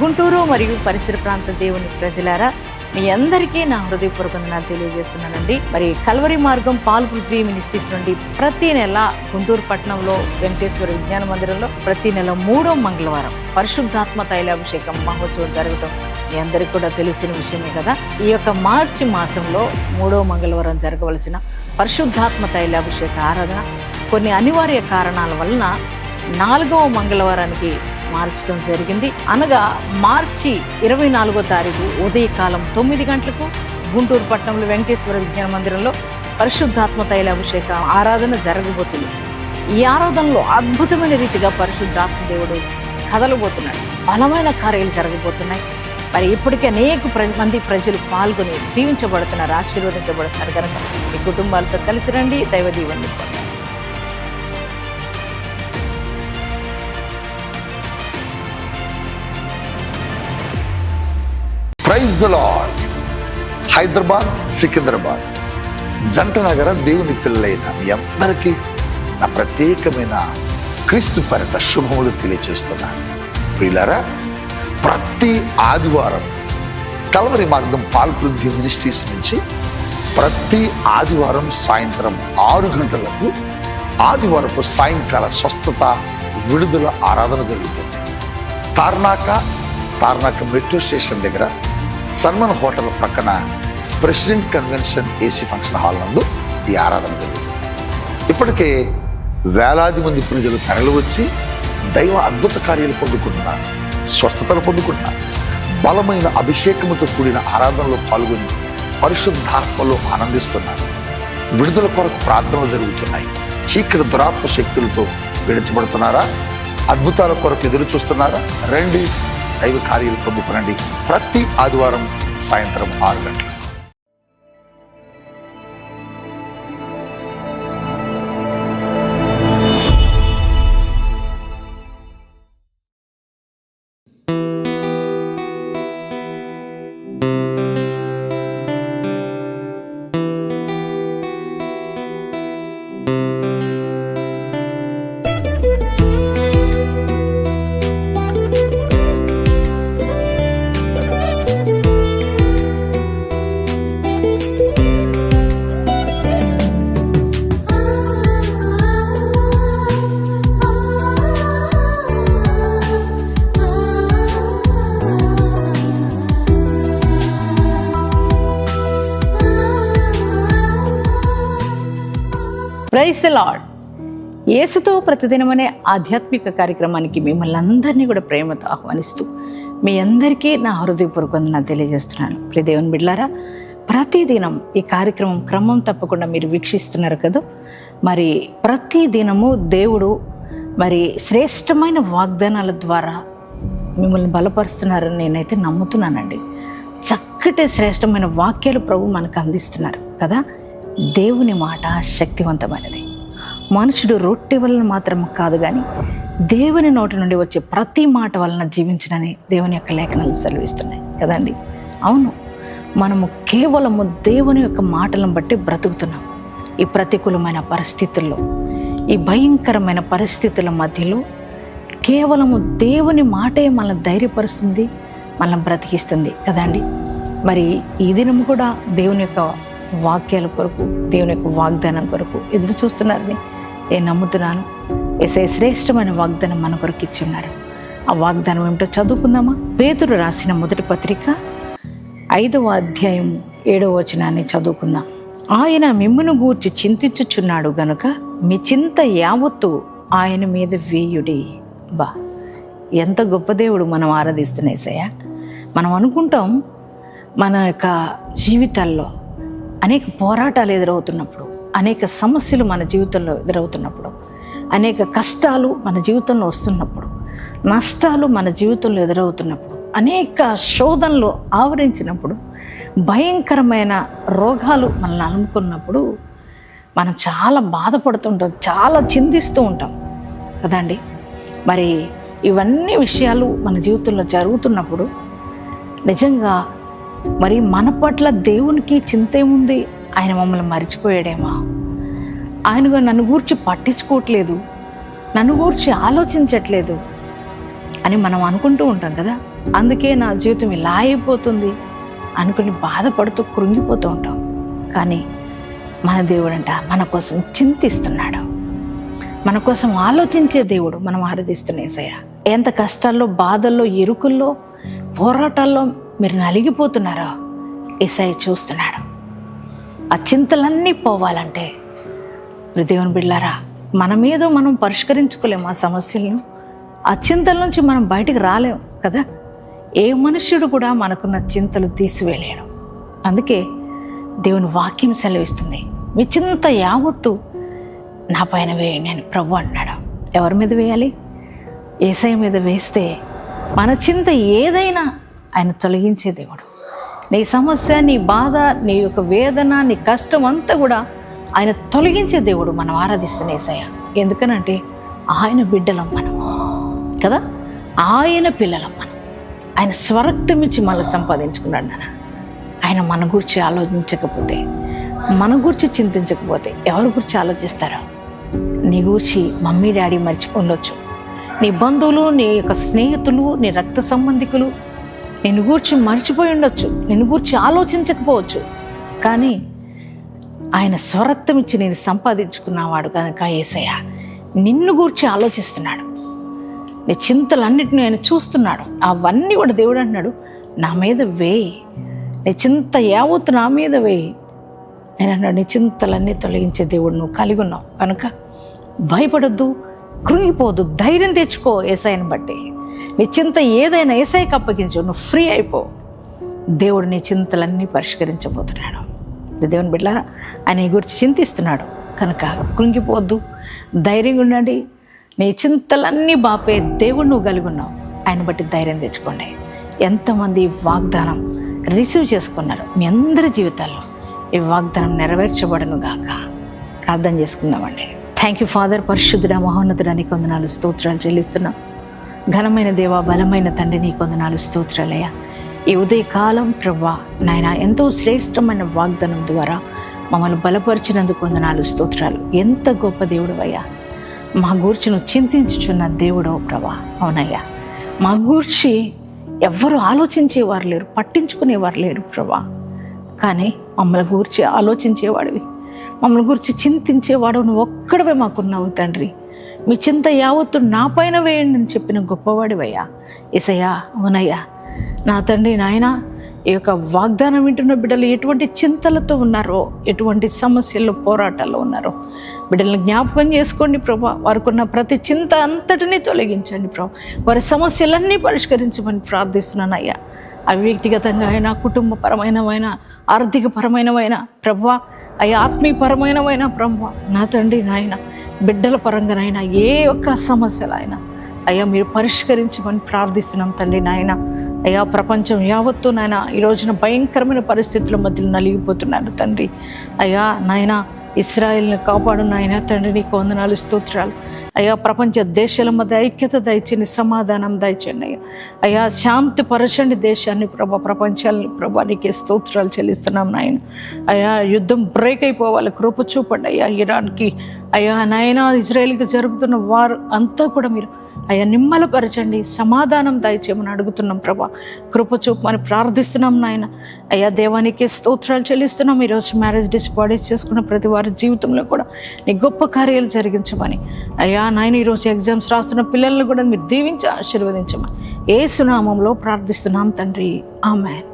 గుంటూరు మరియు పరిసర ప్రాంత దేవుని ప్రజలారా, మీ అందరికీ నా హృదయపూర్వక వందనాలు తెలియజేస్తున్నానండి. మరి కల్వరి మార్గం పాల్ పృథ్వీ మినిస్ట్రీస్ నుండి ప్రతి నెల గుంటూరు పట్టణంలో వెంకటేశ్వర విజ్ఞాన మందిరంలో ప్రతి నెల 3వ మంగళవారం పరిశుద్ధాత్మ తైలాభిషేకం మహోత్సవం జరగటం మీ అందరికీ కూడా తెలిసిన విషయమే కదా. ఈ యొక్క మార్చి మాసంలో 3వ మంగళవారం జరగవలసిన పరిశుద్ధాత్మ తైలాభిషేక ఆరాధన కొన్ని అనివార్య కారణాల వలన 4వ మంగళవారానికి మార్చడం జరిగింది. అనగా మార్చి 24వ తారీఖు ఉదయకాలం 9 గంటలకు గుంటూరు పట్టణంలో వెంకటేశ్వర విజ్ఞాన మందిరంలో పరిశుద్ధాత్మ తైలాభిషేక ఆరాధన జరగబోతుంది. ఈ ఆరాధనలో అద్భుతమైన రీతిగా పరిశుద్ధాత్మ దేవుడు కదలబోతున్నాడు. బలమైన కార్యాలు జరగబోతున్నాయి. మరి ఇప్పటికే అనేక మంది ప్రజలు పాల్గొని దీవించబడుతున్నారు, ఆశీర్వదించబడుతున్నారు. కనుక మీ కుటుంబాలతో కలిసి రండి, దైవ దీవెనలు పొందండి. Praise the Lord. Hyderabad, Secunderabad జంట నగర దేవుని పిల్లలైన మీ అందరికీ నా ప్రత్యేకమైన క్రీస్తు పేరిట శుభములు తెలియజేస్తున్నాను. ప్రియులారా, ప్రతి ఆదివారం కల్వరి మార్గం పాల్ పృథ్వీ మినిస్ట్రీస్ నుంచి ప్రతి ఆదివారం సాయంత్రం 6 గంటలకు ఆదివారపు సాయంకాల స్వస్థత విడుదల ఆరాధన జరుగుతుంది. తార్నాక మెట్రో స్టేషన్ దగ్గర సన్మన్ హోటల్ ప్రక్కన president convention AC function hall నందు ఈ ఆరాధన జరుగుతుంది. ఇప్పటికే వేలాది మంది ప్రజలు తరలి వచ్చి దైవ అద్భుత కార్యాలు పొందుకుంటున్నారు, స్వస్థతలు పొందుకుంటున్నారు. బలమైన అభిషేకముతో కూడిన ఆరాధనలో పాల్గొని పరిశుద్ధాత్మలో ఆనందిస్తున్నారు. విడుదల కొరకు ప్రార్థనలు జరుగుతున్నాయి. చీకటి దురాత్మ శక్తులతో విడిచబడుతున్నారా? అద్భుతాల కొరకు ఎదురు చూస్తున్నారా? రండి, దైవ కార్యాలు పొందుకునండి. ప్రతి ఆదివారం సాయంత్రం 6 గంటలకు. Praise the Lord. యేసుతో ప్రతిదినమనే ఆధ్యాత్మిక కార్యక్రమానికి మిమ్మల్ని అందరినీ కూడా ప్రేమతో ఆహ్వానిస్తూ మీ అందరికీ నా హృదయపూర్వక వందనాలు తెలియజేస్తున్నాను. ప్రియ దేవుని బిడ్డలారా, ప్రతిదినం ఈ కార్యక్రమం క్రమం తప్పకుండా మీరు వీక్షిస్తున్నారు కదా. మరి ప్రతి దినము దేవుడు మరి శ్రేష్టమైన వాగ్దానాల ద్వారా మిమ్మల్ని బలపరుస్తున్నారని నేనైతే నమ్ముతున్నానండి. చక్కటి శ్రేష్టమైన వాక్యాలు ప్రభు మనకు అందిస్తున్నారు కదా. దేవుని మాట శక్తివంతమైనది. మనుషుడు రొట్టె వలన మాత్రం కాదు కానీ దేవుని నోటి నుండి వచ్చే ప్రతి మాట వలన జీవించడని దేవుని యొక్క లేఖనాలు సెలవిస్తున్నాయి కదండి. అవును, మనము కేవలము దేవుని యొక్క మాటలను బట్టి బ్రతుకుతున్నాం. ఈ ప్రతికూలమైన పరిస్థితుల్లో, ఈ భయంకరమైన పరిస్థితుల మధ్యలో కేవలము దేవుని మాటే మనల్ని ధైర్యపరుస్తుంది, మనల్ని బ్రతికిస్తుంది కదండి. మరి ఈ దినం కూడా దేవుని యొక్క వాక్యాల కొరకు, దేవుని యొక్క వాగ్దానం కొరకు ఎదురు చూస్తున్నారని నేను నమ్ముతున్నాను. యేసయ్య శ్రేష్టమైన వాగ్దానం మన కొరకు ఇచ్చి ఉన్నారు. ఆ వాగ్దానం ఏమిటో చదువుకుందామా? పేతురు రాసిన మొదటి పత్రిక 5వ అధ్యాయం 7వ వచనాన్ని చదువుకుందాం. ఆయన మిమ్మును గూర్చి చింతించుచున్నాడు గనుక మీ చింత యావత్తు ఆయన మీద వేయుడి. బా, ఎంత గొప్ప దేవుడు మనం ఆరాధిస్తున్న యేసయ్య. మనం అనుకుంటాం మన యొక్క జీవితాల్లో అనేక పోరాటాలు ఎదురవుతున్నప్పుడు, అనేక సమస్యలు మన జీవితంలో ఎదురవుతున్నప్పుడు, అనేక కష్టాలు మన జీవితంలో వస్తున్నప్పుడు, నష్టాలు మన జీవితంలో ఎదురవుతున్నప్పుడు, అనేక శోధనలు ఆవరించినప్పుడు, భయంకరమైన రోగాలు మనల్ని అలుముకున్నప్పుడు మనం చాలా బాధపడుతుంటాం, చాలా చింతిస్తూ ఉంటాం కదండి. మరి ఇవన్నీ విషయాలు మన జీవితంలో జరుగుతున్నప్పుడు నిజంగా మరి మన పట్ల దేవునికి చింత ఏముంది? ఆయన మమ్మల్ని మర్చిపోయాడేమో, ఆయన నన్ను గూర్చి పట్టించుకోవట్లేదు, నన్ను గూర్చి ఆలోచించట్లేదు అని మనం అనుకుంటూ ఉంటాం కదా. అందుకే నా జీవితం ఇలా అయిపోతుంది అనుకుని బాధపడుతూ కృంగిపోతూ ఉంటాం. కానీ మన దేవుడంట మన కోసం చింతిస్తున్నాడు, మన కోసం ఆలోచించే దేవుడు. మనం ఆరాధిస్తున్న యేసయ్య. ఎంత కష్టాల్లో, బాధల్లో, ఇరుకుల్లో, పోరాటాల్లో మీరు నలిగిపోతున్నారో యేసయ్య చూస్తున్నాడు. ఆ చింతలన్నీ పోవాలంటే దేవుని బిడ్డలారా, మన మీద మనం పరిష్కరించుకోలేము ఆ సమస్యలను. ఆ చింతల నుంచి మనం బయటికి రాలేము కదా. ఏ మనుష్యుడు కూడా మనకున్న చింతలు తీసివేయలేడు. అందుకే దేవుని వాక్యం సెలవిస్తుంది, మీ చింత యావత్తు నా పైన వేయండి అని ప్రభు అన్నాడు. ఎవరి మీద వేయాలి? యేసయ్య మీద వేస్తే మన చింత ఏదైనా ఆయన తొలగించే దేవుడు. నీ సమస్య, నీ బాధ, నీ యొక్క వేదన, నీ కష్టం అంతా కూడా ఆయన తొలగించే దేవుడు. మనం ఆరాధిస్తున్న యేసయ్య. ఎందుకనంటే ఆయన బిడ్డలం మనం కదా, ఆయన పిల్లలం మనం. ఆయన స్వరక్తం ఇచ్చి మళ్ళీ సంపాదించుకున్నాడు నాన్న. ఆయన మన గురించి ఆలోచించకపోతే, మన గురించి చింతించకపోతే ఎవరి గురించి ఆలోచిస్తారో? నీ గురించి మమ్మీ డాడీ మర్చిపోండొచ్చు, నీ బంధువులు, నీ యొక్క స్నేహితులు, నీ రక్త సంబంధికులు నిన్ను గూర్చి మర్చిపోయి ఉండొచ్చు, నిన్ను గూర్చి ఆలోచించకపోవచ్చు. కానీ ఆయన స్వరక్తం ఇచ్చి నేను సంపాదించుకున్నవాడు కనుక యేసయ్య నిన్ను గూర్చి ఆలోచిస్తున్నాడు. నీ చింతలన్నిటిని ఆయన చూస్తున్నాడు. అవన్నీ కూడా దేవుడు అంటున్నాడు, నా మీద వేయి, నీ చింత యావత్తు నా మీద వేయి. ఆయన అన్నాడు, నీ చింతలన్నీ తొలగించే దేవుడు నువ్వు కలిగి ఉన్నావు కనుక భయపడొద్దు, కృంగిపోదు, ధైర్యం తెచ్చుకో. యేసయ్యని బట్టి నీ చింత ఏదైనా యేసయ్యకి అప్పగించు, నువ్వు ఫ్రీ అయిపో. దేవుడు నీ చింతలన్నీ పరిష్కరించబోతున్నాడు. దేవుని బిడ్డలారా, ఆయన గురించి చింతిస్తున్నాడు కనుక కృంగిపోవద్దు, ధైర్యంగా ఉండండి. నీ చింతలన్నీ బాపే దేవుడు నువ్వు కలిగి ఉన్నావు. ఆయన బట్టి ధైర్యం తెచ్చుకోండి. ఎంతమంది ఈ వాగ్దానం రిసీవ్ చేసుకున్నారు మీ అందరి జీవితాల్లో, ఈ వాగ్దానం నెరవేర్చబడను గాక. ప్రార్థన చేసుకుందామండి. Thank you father. పరిశుద్ధుడా, మహోన్నతుడా, నీకు వందనాలు, స్తోత్రాలు చెల్లిస్తున్నాం. ఘనమైన దేవ, బలమైన తండ్రి, నీకు వందనాలు, స్తోత్రాలయ్యా. ఈ ఉదయకాలం ప్రభా నాయన ఎంతో శ్రేష్టమైన వాగ్దానం ద్వారా మమ్మల్ని బలపరిచినందుకు వందనాలు, స్తోత్రాలు. ఎంత గొప్ప దేవుడు అయ్యా. మా గూర్చి నువ్వు చింతించుచున్న దేవుడు ప్రభా. అవునయ్యా, మా గూర్చి ఎవ్వరూ ఆలోచించేవారు లేరు, పట్టించుకునేవారు లేరు ప్రభా. కానీ మమ్మల్ని గూర్చి ఆలోచించేవాడివి, మమ్మల్ని గురించి చింతించేవాడు నువ్వు ఒక్కడవే మాకున్నావు తండ్రి. మీ చింత యావత్తు నా పైన వేయండి అని చెప్పిన గొప్పవాడివయ్యా. యేసయ్యా, అవునయ్యా నా తండ్రి నాయన, ఈ యొక్క వాగ్దానం వింటున్న బిడ్డలు ఎటువంటి చింతలతో ఉన్నారో, ఎటువంటి సమస్యల్లో, పోరాటాల్లో ఉన్నారో బిడ్డలను జ్ఞాపకం చేసుకోండి ప్రభా. వారికి ఉన్న ప్రతి చింత అంతటినీ తొలగించండి ప్రభా. వారి సమస్యలన్నీ పరిష్కరించమని ప్రార్థిస్తున్నానయ్యా. అవి వ్యక్తిగతంగా అయినా, కుటుంబపరమైనవైనా, ఆర్థికపరమైనవైన ప్రభా, అయ్యా ఆత్మీయపరమైనవైనా ప్రభా, నా తండ్రి నాయన, బిడ్డల పరంగానైనా ఏ ఒక్క సమస్యలైనా అయ్యా మీరు పరిష్కరించమని ప్రార్థిస్తున్నాం తండ్రి నాయన. అయ్యా ప్రపంచం యావత్తు నాయన ఈ రోజున భయంకరమైన పరిస్థితుల మధ్యలో నలిగిపోతున్నాడు తండ్రి. అయ్యా నాయన, ఇశ్రాయేల్ని కాపాడు నాయన తండ్రి, నీకు వందనాలు, స్తోత్రాలు. అయ్యా ప్రపంచ దేశాల మధ్య ఐక్యత దయచండి, సమాధానం దయచండి అయ్యా. అయ్యా శాంతి పరచండి దేశాన్ని ప్రభా, ప్రపంచాన్ని ప్రభా, నీకే స్తోత్రాలు చెల్లిస్తున్నాం నాయన. అయ్యా యుద్ధం బ్రేక్ అయిపోవాలి, కృప చూపండి అయ్యా. ఇరాన్కి అయ్యా నాయన, ఇజ్రాయేల్కి జరుగుతున్న వారు అంతా కూడా మీరు అయ్యా నిమ్మలపరచండి, సమాధానం దయచేయమని అడుగుతున్నాం ప్రభా. కృప చూపమని ప్రార్థిస్తున్నాం నాయన. అయ్యా దేవానికి స్తోత్రాలు చెల్లిస్తున్నాం. ఈరోజు మ్యారేజ్ డిస్పాడేజ్ చేసుకున్న ప్రతి వారి జీవితంలో కూడా నీ గొప్ప కార్యాలు జరిగించమని అయ్యా నాయన. ఈరోజు ఎగ్జామ్స్ రాస్తున్న పిల్లలను కూడా మీరు దీవించి ఆశీర్వదించమని యేసు నామములో ప్రార్థిస్తున్నాం తండ్రి. ఆమేన్.